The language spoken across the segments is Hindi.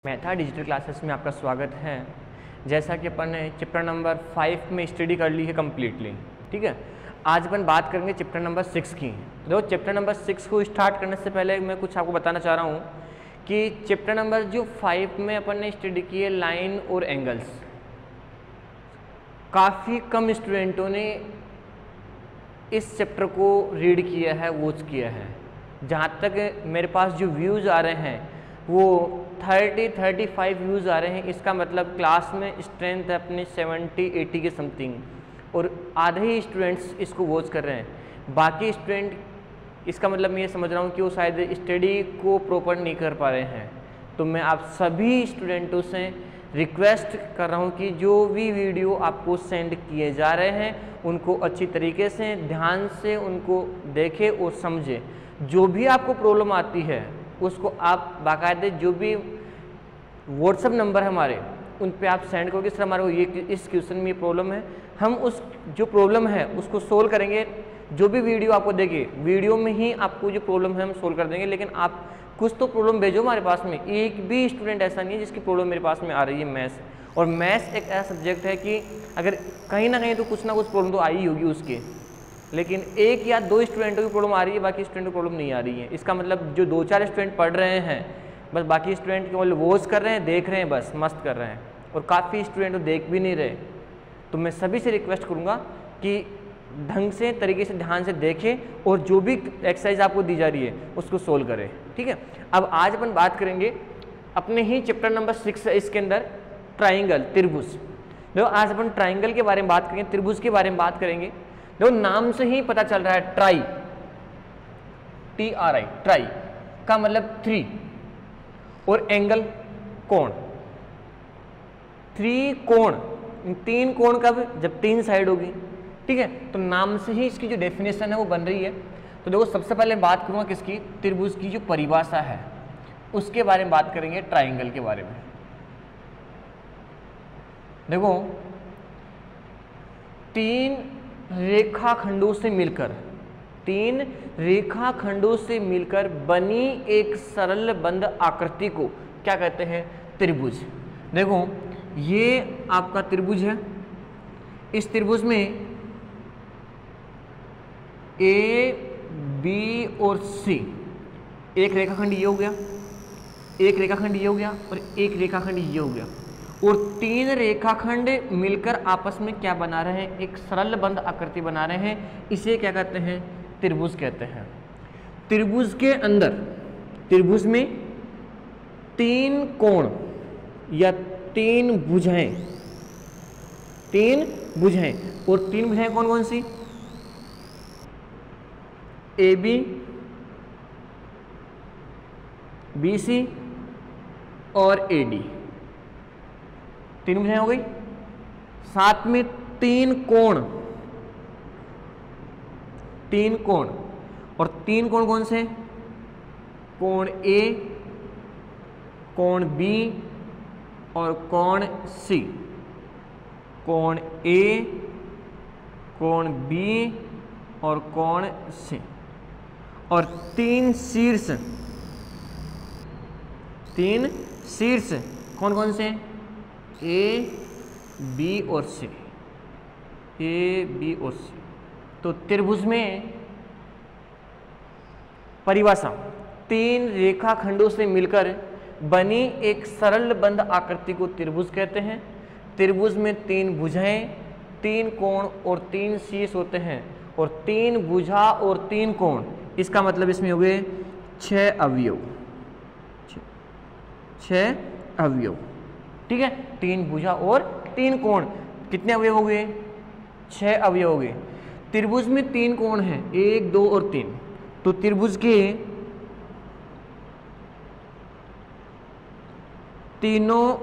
मेथा डिजिटल क्लासेस में आपका स्वागत है। जैसा कि अपन ने चैप्टर नंबर 5 में स्टडी कर ली है कम्प्लीटली, ठीक है। आज अपन बात करेंगे चैप्टर नंबर 6 की। तो चैप्टर नंबर 6 को स्टार्ट करने से पहले मैं कुछ आपको बताना चाह रहा हूँ कि चैप्टर नंबर जो 5 में अपन ने स्टडी की है लाइन और एंगल्स, काफ़ी कम स्टूडेंटों ने इस चैप्टर को रीड किया है, वॉच किया है। जहाँ तक मेरे पास जो व्यूज़ आ रहे हैं वो 30-35 व्यूज़ आ रहे हैं। इसका मतलब क्लास में स्ट्रेंथ है अपनी 70-80 के समथिंग, और आधे ही स्टूडेंट्स इसको वॉच कर रहे हैं। बाकी स्टूडेंट, इसका मतलब मैं ये समझ रहा हूँ कि वो शायद स्टडी को प्रॉपर नहीं कर पा रहे हैं। तो मैं आप सभी स्टूडेंटों से रिक्वेस्ट कर रहा हूँ कि जो भी वीडियो आपको सेंड किए जा रहे हैं उनको अच्छी तरीके से ध्यान से उनको देखें और समझें। जो भी आपको प्रॉब्लम आती है उसको आप बाकायदे जो भी व्हाट्सएप नंबर है हमारे, उन पे आप सेंड करो कि सर हमारे को ये इस क्वेश्चन में ये प्रॉब्लम है। हम उस जो प्रॉब्लम है उसको सोल्व करेंगे। जो भी वीडियो आपको देंगे वीडियो में ही आपको जो प्रॉब्लम है हम सोल्व कर देंगे। लेकिन आप कुछ तो प्रॉब्लम भेजो हमारे पास में। एक भी स्टूडेंट ऐसा नहीं है जिसकी प्रॉब्लम मेरे पास में आ रही है मैथ्स। और मैथ्स एक ऐसा सब्जेक्ट है कि अगर कहीं ना कहीं तो कुछ ना कुछ प्रॉब्लम तो आई होगी उसके, लेकिन एक या दो स्टूडेंटों की प्रॉब्लम आ रही है, बाकी स्टूडेंट को प्रॉब्लम नहीं आ रही है। इसका मतलब जो 2-4 स्टूडेंट पढ़ रहे हैं बस, बाकी स्टूडेंट केवल वॉच कर रहे हैं, देख रहे हैं, बस मस्त कर रहे हैं, और काफ़ी स्टूडेंट तो देख भी नहीं रहे। तो मैं सभी से रिक्वेस्ट करूँगा कि ढंग से तरीके से ध्यान से देखें और जो भी एक्सरसाइज आपको दी जा रही है उसको सोल्व करें, ठीक है। अब आज अपन बात करेंगे अपने ही चैप्टर नंबर 6 है, इसके अंदर ट्राइंगल, त्रिभुज। देखो आज अपन ट्राइंगल के बारे में बात करेंगे, त्रिभुज के बारे में बात करेंगे। देखो नाम से ही पता चल रहा है ट्राई, TRI, ट्राई का मतलब 3, और एंगल कोण, 3 कोण, 3 कोण कब, जब 3 साइड होगी, ठीक है। तो नाम से ही इसकी जो डेफिनेशन है वो बन रही है। तो देखो सबसे पहले बात करूंगा किसकी, त्रिभुज की जो परिभाषा है उसके बारे में बात करेंगे, ट्राइंगल के बारे में। देखो 3 रेखाखंडों से मिलकर, 3 रेखाखंडों से मिलकर बनी एक सरल बंद आकृति को क्या कहते हैं, त्रिभुज। देखो ये आपका त्रिभुज है। इस त्रिभुज में A, B और C, एक रेखाखंड ये हो गया, एक रेखाखंड ये हो गया, और एक रेखाखंड ये हो गया, और 3 रेखाखंड मिलकर आपस में क्या बना रहे हैं, एक सरल बंद आकृति बना रहे हैं। इसे क्या कहते हैं, त्रिभुज कहते हैं। त्रिभुज के अंदर, त्रिभुज में 3 कोण या 3 भुजाएं, 3 भुजाएं, और 3 भुजाएं कौन कौन सी, AB, BC और AD, 3 भुजाएं हो गई। साथ में 3 कोण, 3 कोण, और 3 कोण कौन से, कोण A, कोण B और कोण C, कोण A, कोण B और कोण C, और 3 शीर्ष, 3 शीर्ष कौन कौन से, A, B और C, A, B और C। तो त्रिभुज में परिभाषा 3 रेखाखंडों से मिलकर बनी एक सरल बंद आकृति को त्रिभुज कहते हैं। त्रिभुज में 3 भुजाएं, 3 कोण और 3 शीर्ष होते हैं, और 3 भुजा और 3 कोण, इसका मतलब इसमें हो गए 6 अवयव, 6 अवयव, ठीक है। 3 भुजा और 3 कोण, कितने अवयव हो गए, 6 अवयव हो गए। त्रिभुज में 3 कोण हैं, 1, 2 और 3। तो त्रिभुज के तीनों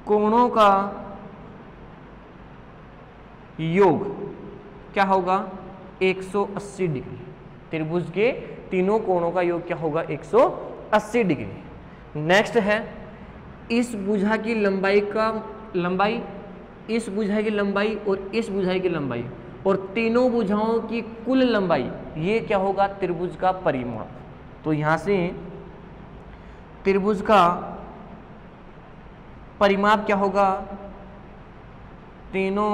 कोणों का योग क्या होगा, 180 डिग्री। त्रिभुज के तीनों कोणों का योग क्या होगा, 180 डिग्री। नेक्स्ट है इस भुजा की लंबाई का, लंबाई, इस भुजा की लंबाई और इस भुजा की लंबाई, और तीनों भुजाओं की कुल लंबाई, ये क्या होगा, त्रिभुज का परिमाण। तो यहाँ से त्रिभुज का परिमाप क्या होगा? तीनों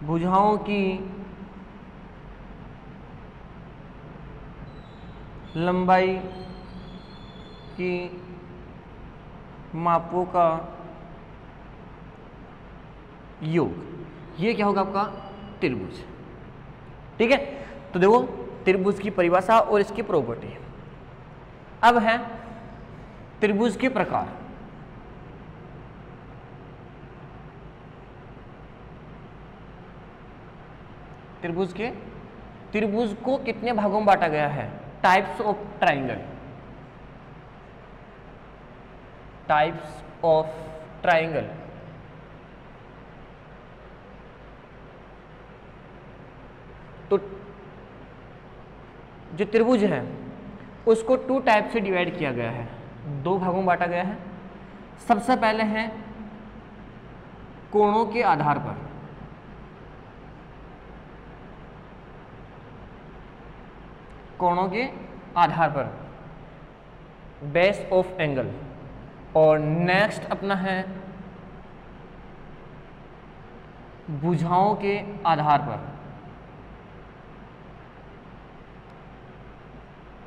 भुजाओं की लंबाई की मापों का योग, ये क्या होगा आपका? त्रिभुज। ठीक है, तो देखो त्रिभुज की परिभाषा और इसकी प्रॉपर्टी। अब है त्रिभुज के प्रकार। त्रिभुज को कितने भागों में बांटा गया है? Types of triangle. Types of triangle. तो जो त्रिभुज है उसको 2 टाइप से डिवाइड किया गया है, 2 भागों में बांटा गया है। सबसे पहले है कोणों के आधार पर। कोणों के आधार पर, बेस ऑफ एंगल। और नेक्स्ट अपना है भुजाओं के आधार पर,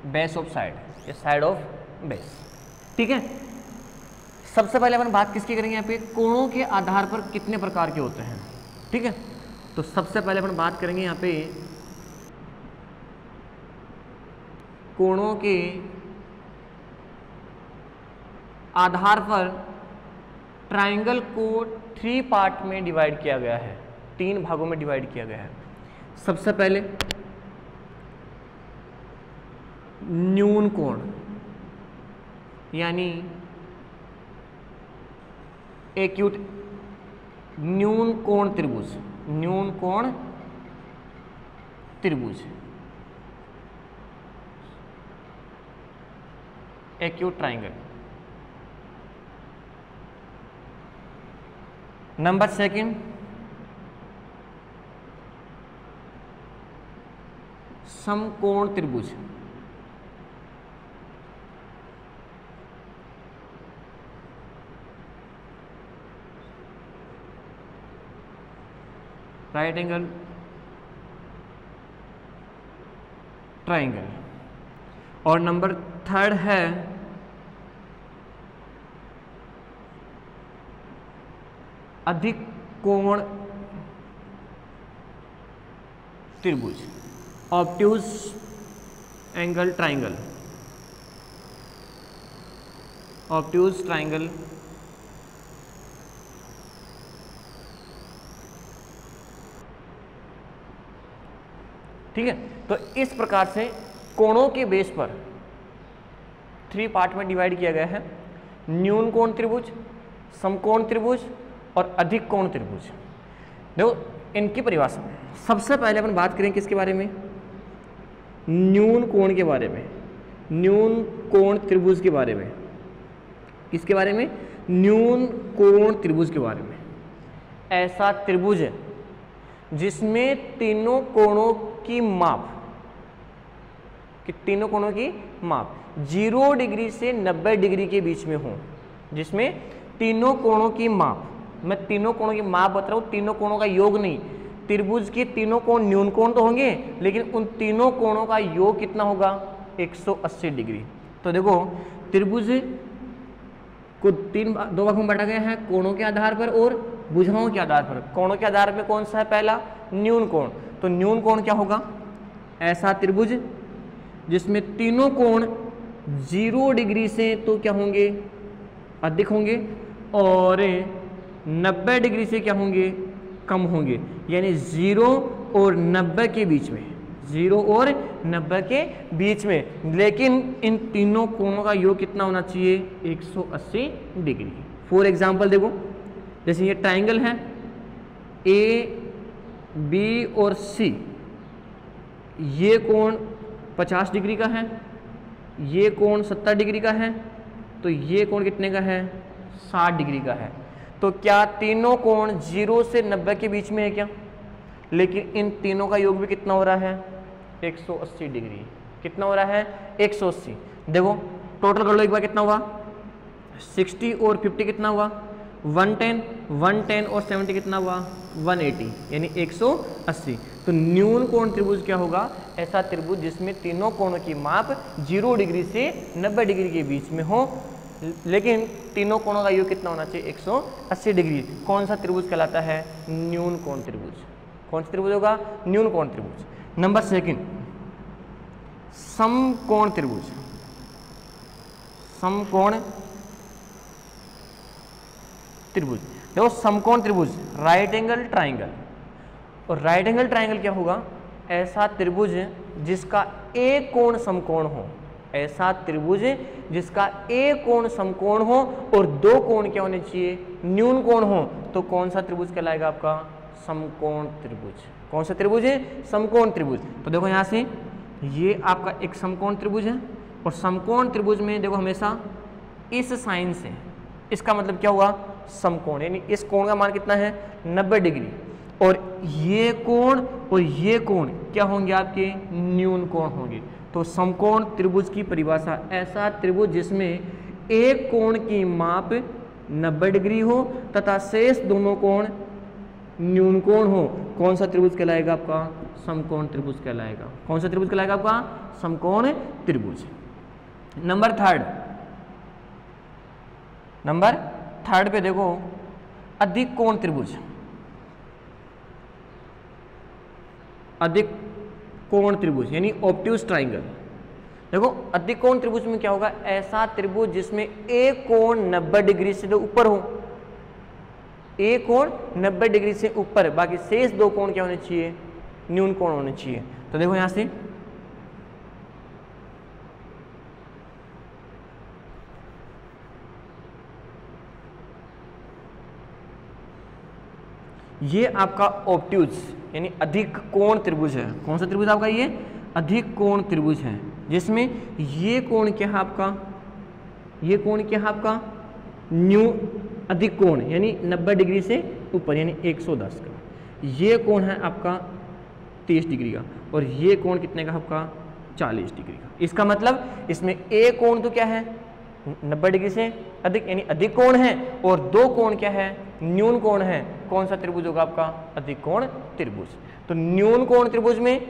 बेस ऑफ साइड, ये साइड ऑफ बेस। ठीक है, सबसे पहले अपन बात किसकी करेंगे? यहाँ पे कोणों के आधार पर कितने प्रकार के होते हैं। ठीक है, तो सबसे पहले अपन बात करेंगे यहाँ पे कोणों के आधार पर। ट्राइंगल को 3 पार्ट में डिवाइड किया गया है, 3 भागों में डिवाइड किया गया है। सबसे पहले न्यून कोण, यानी एक्यूट न्यून कोण त्रिभुज। न्यून कोण त्रिभुज, एक्यूट ट्राइंगल। नंबर 2 समकोण त्रिभुज। Right angle triangle. और नंबर 3 है अधिक कोण त्रिभुज, obtuse angle triangle. Obtuse triangle ठीक है, तो इस प्रकार से कोणों के बेस पर 3 पार्ट में डिवाइड किया गया है। न्यून कोण त्रिभुज, समकोण त्रिभुज और अधिक कोण त्रिभुज। देखो इनकी परिभाषा, सबसे पहले अपन बात करें किसके बारे में? न्यून कोण के बारे में। न्यून कोण त्रिभुज के बारे में। किसके बारे में? न्यून कोण त्रिभुज के बारे में। ऐसा त्रिभुज है जिसमें तीनों कोणों की माप, कि तीनों कोणों की माप 0 डिग्री से 90 डिग्री के बीच में हो, जिसमें तीनों कोणों की माप, मैं तीनों कोणों की माप बता रहा हूं, तीनों कोणों का योग नहीं। त्रिभुज के तीनों कोण न्यून कोण तो होंगे, लेकिन उन तीनों कोणों का योग कितना होगा? 180 डिग्री। तो देखो त्रिभुज को 2 भागों में बांटा गया है, कोणों के आधार पर और भुजाओं के आधार पर। कोणों के आधार पर कौन सा है? पहला न्यून कोण। तो न्यून कोण क्या होगा? ऐसा त्रिभुज जिसमें तीनों कोण 0 डिग्री से तो क्या होंगे? अधिक होंगे, और 90 डिग्री से क्या होंगे? कम होंगे। यानी 0 और 90 के बीच में, 0 और 90 के बीच में। लेकिन इन तीनों कोणों का योग कितना होना चाहिए? 180 डिग्री। फॉर एग्जाम्पल देखो, जैसे ये ट्राइंगल है ए, बी और सी, ये कोण 50 डिग्री का है, ये कोण 70 डिग्री का है, तो ये कोण कितने का है? 60 डिग्री का है। तो क्या तीनों कोण 0 से 90 के बीच में है क्या? लेकिन इन तीनों का योग भी कितना हो रहा है? 180 डिग्री। कितना हो रहा है? 180। देखो टोटल कर लो एक बार, कितना हुआ 60 और 50 कितना हुआ 110, 110 और 70 कितना हुआ 180, यानी 180। तो न्यून कोण त्रिभुज क्या होगा, ऐसा त्रिभुज जिसमें तीनों कोणों की माप 0 डिग्री से 90 डिग्री के बीच में हो, लेकिन तीनों कोणों का योग कितना होना चाहिए 180 डिग्री। कौन सा त्रिभुज कहलाता है, न्यून कोण त्रिभुज। कौन सा त्रिभुज होगा, न्यून कोण त्रिभुज। नंबर सेकंड, समकोण त्रिभुज। समकोण त्रिभुज, देखो समकोण त्रिभुज राइट एंगल ट्राइंगल, और राइट एंगल ट्राइंगल क्या होगा, ऐसा त्रिभुज जिसका एक कोण समकोण हो। ऐसा त्रिभुज जिसका एक कोण समकोण हो और दो कोण क्या होने चाहिए, न्यून कोण हो। तो कौन सा त्रिभुज कहलाएगा आपका, समकोण त्रिभुज। कौन सा त्रिभुज है, समकोण त्रिभुज। तो देखो यहाँ से ये आपका एक समकोण त्रिभुज है, और समकोण त्रिभुज में देखो हमेशा इस साइन से, इसका मतलब क्या हुआ, समकोण, यानी इस कोण का मान कितना है 90 डिग्री, और ये कोण और ये कोण क्या होंगे आपके, न्यून कोण होंगे। तो समकोण त्रिभुज की परिभाषा, ऐसा त्रिभुज जिसमें एक कोण की माप 90 डिग्री हो तथा शेष दोनों कोण न्यून कोण हो। कौन सा त्रिभुज कहलाएगा आपका, समकोण त्रिभुज कहलाएगा। कौन सा त्रिभुज कहलाएगा आपका, समकोण त्रिभुज। नंबर थर्ड पे देखो अधिक कोण त्रिभुज। अधिक कोण त्रिभुज यानी ऑब्ट्यूज ट्राइंगल। देखो अधिक कोण त्रिभुज में क्या होगा, ऐसा त्रिभुज जिसमें एक कोण 90 डिग्री से ऊपर हो, एक कोण 90 डिग्री से ऊपर, बाकी शेष दो कोण क्या होने चाहिए, न्यून कोण होने चाहिए। तो देखो यहां से ये आपका ऑब्ट्यूज यानी अधिक कोण त्रिभुज है। कौन सा त्रिभुज आपका, ये अधिक कोण त्रिभुज है, जिसमें ये कोण क्या है आपका, ये कोण क्या है आपका, न्यू अधिक कोण यानी 90 डिग्री से ऊपर यानी 110 का। ये कोण है आपका 30 डिग्री का, और ये कोण कितने का आपका 40 डिग्री का। इसका मतलब इसमें एक कोण तो क्या है 90 डिग्री से अधिक यानी अधिक कोण है, और दो कोण क्या है, न्यून कोण है। कौन सा त्रिभुज होगा आपका, अधिक कोण त्रिभुज। तो न्यून कोण त्रिभुज में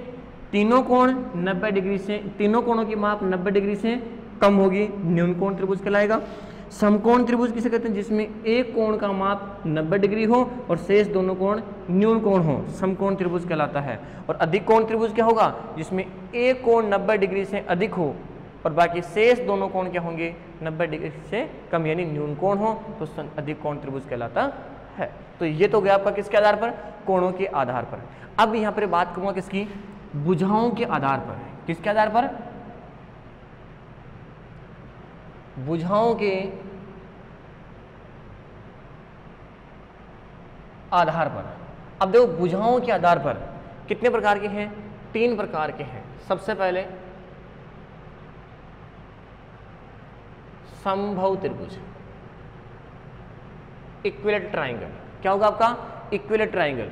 तीनों कोण 90 डिग्री से, तीनों कोणों की माप 90 डिग्री से कम होगी, न्यून कोण त्रिभुज कहलाएगा। समकोण त्रिभुज किसे कहते हैं, जिसमें एक कोण का माप 90 डिग्री हो और शेष दोनों कोण न्यून कोण हो, समकोण त्रिभुज कहलाता है। और अधिक कोण त्रिभुज क्या होगा, जिसमें एक कोण 90 डिग्री से अधिक हो और बाकी शेष दोनों कोण क्या होंगे 90 डिग्री से कम यानी न्यून कोण हो, तो अधिक कोण त्रिभुज कहलाता है। तो ये तो गया आपका किसके आधार पर, कोणों के आधार पर। अब यहाँ पर बात करूंगा किसकी, भुजाओं के आधार पर। किसके आधार पर, भुजाओं के आधार पर। अब देखो भुजाओं के आधार पर कितने प्रकार के हैं, 3 प्रकार के हैं। सबसे पहले समबाहु त्रिभुज, इक्विलेटरल ट्राइंगल। क्या होगा आपका, इक्विलेटरल ट्राइंगल।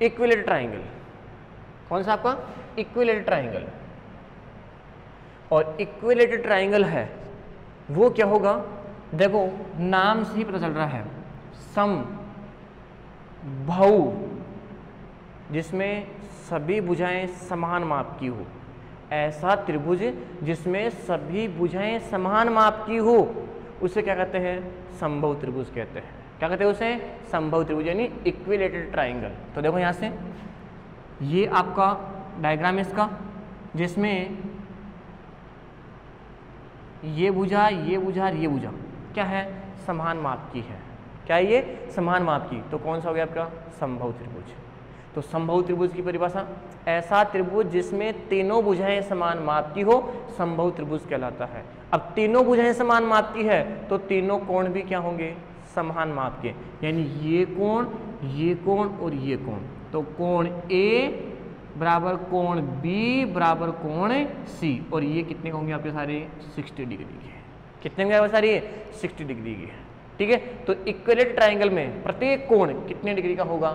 इक्विलेटरल ट्राइंगल कौन सा आपका, इक्विलेटरल ट्राइंगल। और इक्विलेटरल ट्राइंगल है वो क्या होगा, देखो नाम से ही पता चल रहा है, समबाहु जिसमें सभी भुजाएं समान माप की हो। ऐसा त्रिभुज जिसमें सभी भुजाएं समान माप की हो उसे क्या कहते हैं, समबाहु त्रिभुज कहते हैं। क्या कहते हैं उसे, समबाहु त्रिभुज यानी इक्विलेटरल ट्राइंगल। तो देखो यहाँ से ये आपका डायग्राम है इसका, जिसमें ये भुजा, ये भुजा और ये भुजा क्या है, समान माप की है। क्या है ये, समान माप की। तो कौन सा हो गया आपका, समबाहु त्रिभुज। तो समबाहु त्रिभुज की परिभाषा, ऐसा त्रिभुज जिसमें तीनों भुजाएं समान माप की हो समबाहु त्रिभुज कहलाता है। अब तीनों भुजाएं समान माप की है तो तीनों कोण भी क्या होंगे, समान माप के, यानी ये कोण और ये कोण। तो कोण ए बराबर कोण बी बराबर कोण सी, और ये कितने होंगे आपके सारे 60 डिग्री के। कितने की सारी है 60 डिग्री की, ठीक है। तो इक्विलेटरल ट्राइंगल में प्रत्येक कोण कितने डिग्री का होगा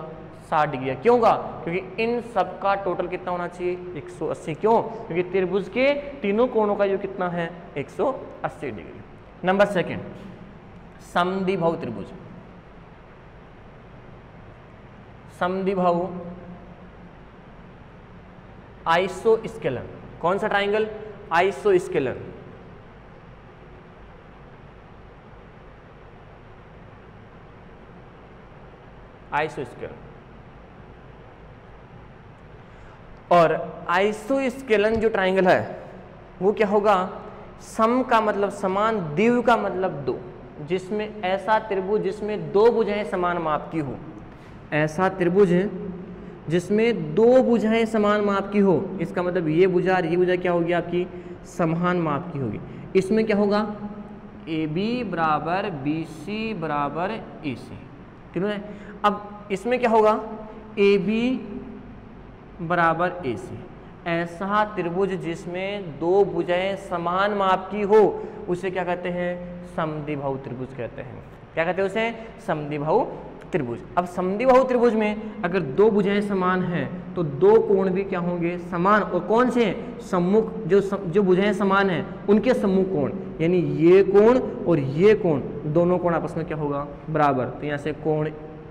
60 डिग्री। क्यों होगा? क्योंकि इन सब का टोटल कितना होना चाहिए 180। क्यों? क्योंकि त्रिभुज के तीनों कोणों का जो कितना है 180 डिग्री। नंबर सेकंड, समद्विबाहु त्रिभुज। समद्विबाहु आइसोस्केलर। कौन सा ट्राइंगल? आइसोस्केलर। आइसोस्केलर। और आइसोस्केलन जो ट्राइंगल है वो क्या होगा? सम का मतलब समान, द्विव का मतलब दो, जिसमें ऐसा त्रिभुज जिसमें दो भुजाएं समान माप की हो। ऐसा त्रिभुज है जिसमें दो भुजाएं समान माप की हो, इसका मतलब ये भुजा और ये भुजा क्या होगी आपकी समान माप की होगी। इसमें क्या होगा? AB बराबर BC बराबर AC, तीनों है। अब इसमें क्या होगा? AB बराबर AC। ऐसा त्रिभुज जिसमें दो भुजाएं समान माप की हो उसे क्या कहते हैं? समद्विबाहु त्रिभुज कहते हैं। क्या कहते हैं उसे? समद्विबाहु त्रिभुज। अब समद्विबाहु त्रिभुज में अगर दो भुजाएं समान हैं तो दो कोण भी क्या होंगे? समान। और कौन से हैं? सम्मुख, जो भुजाएं समान हैं उनके सम्मुख कोण, यानी ये कोण और ये कोण, दोनों कोण आपस में क्या होगा? बराबर। तो यहाँ से कोण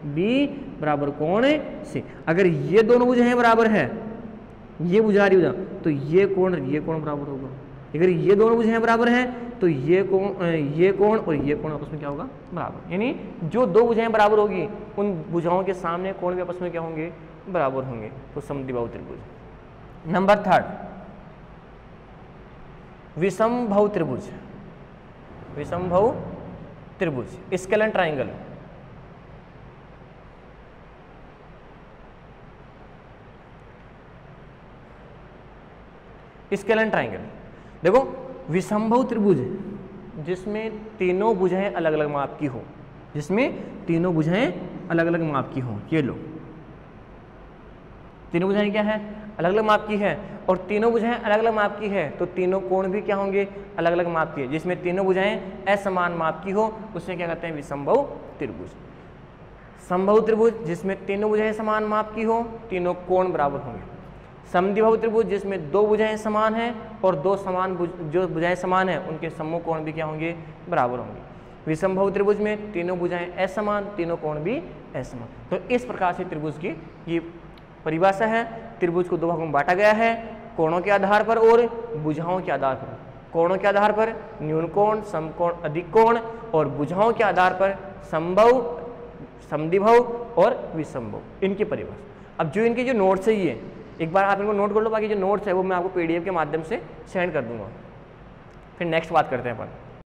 B बराबर कोण C। अगर ये दोनों भुजाएं बराबर है, ये भुजा रही भुजा, तो ये कोण बराबर होगा। अगर ये दोनों भुजाएं बराबर हैं तो ये कोण और ये कोण आपस में क्या होगा? बराबर। यानी जो दो भुजाएं बराबर होगी उन भुजाओं के सामने कोण भी आपस में क्या होंगे? बराबर होंगे। तो समद्विबाहु त्रिभुज। नंबर थर्ड, विषमबाहु त्रिभुज। विषमबाहु त्रिभुज, स्केलन ट्राइंगल। स्केलन ट्राइंगल देखो, विषमबाहु त्रिभुज जिसमें तीनों भुजाएं अलग अलग माप की हो, जिसमें तीनों भुजाएं अलग अलग माप की हो। ये लो, तीनों भुजाएं क्या है? अलग अलग माप की है। और तीनों भुजाएं अलग अलग माप की है तो तीनों कोण भी क्या होंगे? अलग अलग माप की है। जिसमें तीनों भुजाएं असमान माप की हो उसे क्या कहते हैं? विषमबाहु त्रिभुज। समबाहु त्रिभुज जिसमें तीनों भुजाएं समान माप की हो, तीनों कोण बराबर होंगे। समद्विबाहु त्रिभुज जिसमें दो भुजाएं समान हैं और दो समान जो भुजाएं समान हैं उनके सम्मुख कोण भी क्या होंगे? बराबर होंगे। विषमबाहु त्रिभुज में तीनों भुजाएं असमान, तीनों कोण भी असमान। तो इस प्रकार से त्रिभुज की ये परिभाषा है। त्रिभुज को दो भागों में बांटा गया है, कोणों के आधार पर और भुजाओं के आधार पर। कोणों के आधार पर न्यून कोण, समकोण, अधिक कोण, और भुजाओं के आधार पर समबाहु, समद्विबाहु और विषमबाहु, इनकी परिभाषा। अब जो इनके जो नोट्स है ये एक बार आप इनको नोट कर लो, बाकी जो नोट्स है वो मैं आपको PDF के माध्यम से सेंड कर दूंगा। फिर नेक्स्ट बात करते हैं अपन।